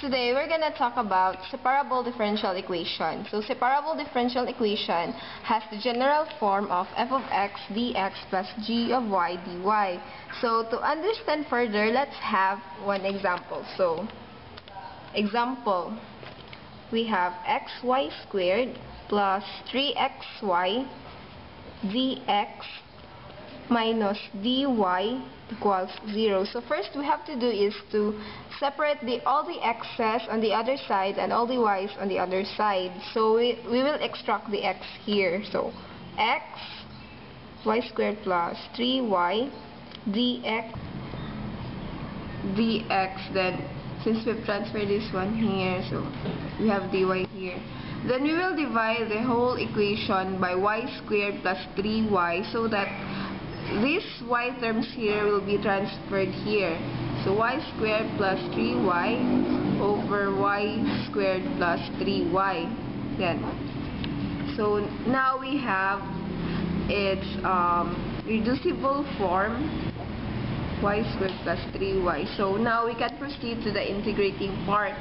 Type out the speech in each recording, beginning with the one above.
Today we're gonna talk about separable differential equation. So separable differential equation has the general form of f of x dx plus g of y dy. So to understand further, let's have one example. So example, we have xy squared plus 3xy dx minus dy equals 0. So first we have to do is to separate all the x's on the other side and all the y's on the other side. So we will extract the x here. So x y squared plus 3y dx, then since we've transferred this one here, so we have dy here. Then we will divide the whole equation by y squared plus 3y so that these y terms here will be transferred here. So y squared plus 3y over y squared plus 3y. Then, so now we have its reducible form, y squared plus 3y. So now we can proceed to the integrating part.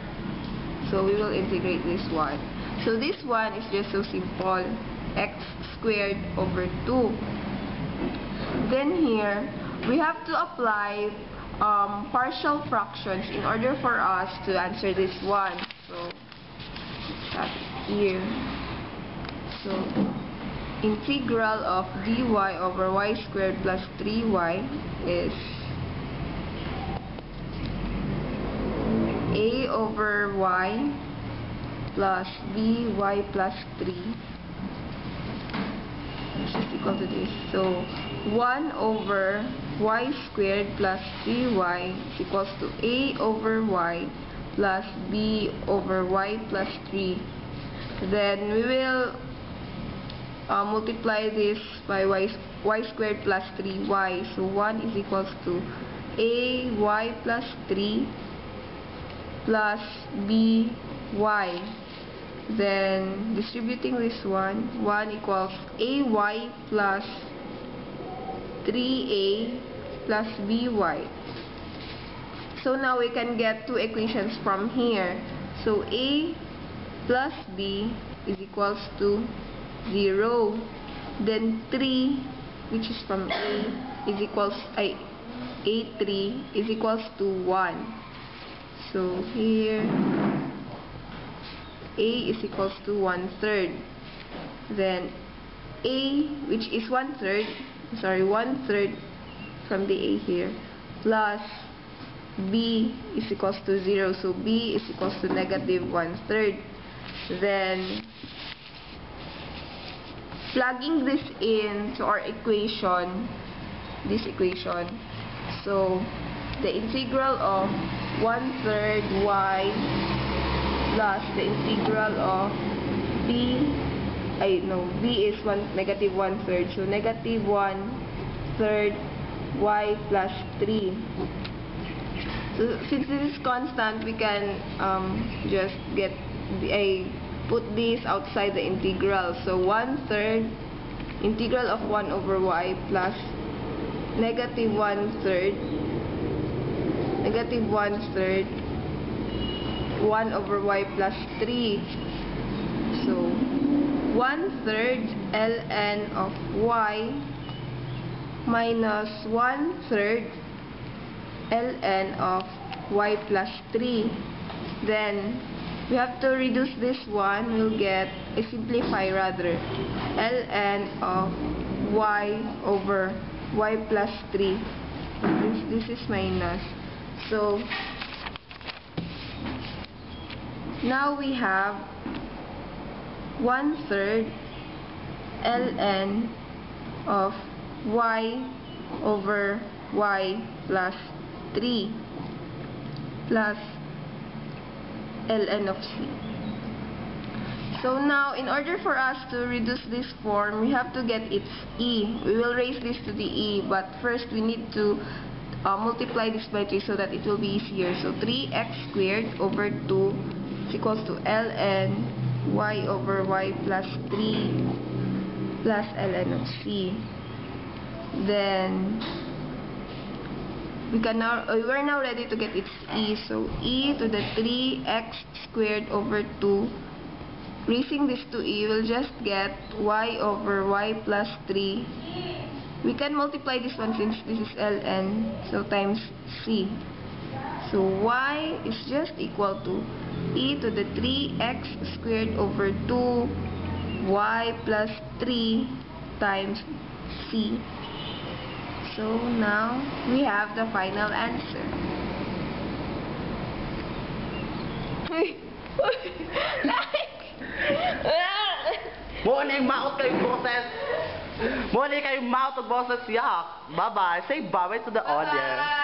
So we will integrate this one. So this one is just so simple, x squared over 2. Then here, we have to apply partial fractions in order for us to answer this one. So, that's here. So, integral of dy over y squared plus 3y is a over y plus by plus 3, which is equal to this. So 1 over y squared plus 3y is equals to a over y plus b over y plus 3. Then we will multiply this by y squared plus 3y. So 1 is equals to a y plus 3 plus b y. Then distributing this one, 1 equals ay plus 3a plus by. So now we can get two equations from here. So a plus b is equals to 0. Then 3, which is from a, is equals a3 is equals to 1. So here a is equals to 1/3. Then a, which is 1/3 from the a here, plus b is equals to 0. So b is equals to negative 1/3. Then plugging this in to our equation, this equation, so the integral of 1/3 y plus the integral of b is negative 1/3, so negative 1/3 y plus 3. So since this is constant, we can just get put this outside the integral. So 1/3 integral of 1 over y plus negative 1/3 1 over y plus 3. So 1/3 ln of y minus 1/3 ln of y plus 3. Then we have to reduce this one. We'll get simplify rather, ln of y over y plus 3. This is minus. So now we have 1/3 ln of y over y plus 3 plus ln of c. So now, in order for us to reduce this form, we have to get its e. We will raise this to the e, but first we need to multiply this by 3 so that it will be easier. So 3x squared over 2 is equals to ln y over y plus 3 plus ln of c. Then we're now ready to get its e. So e to the 3x squared over 2. Raising this to e, we'll just get y over y plus 3. We can multiply this one since this is ln, so times c. So y is just equal to e to the 3x squared over 2 y plus 3 times c. So now we have the final answer. Muna yung maot kayong boses. Muna kayong maot ang boses, yak. Bye-bye. Say bye-bye to the audience.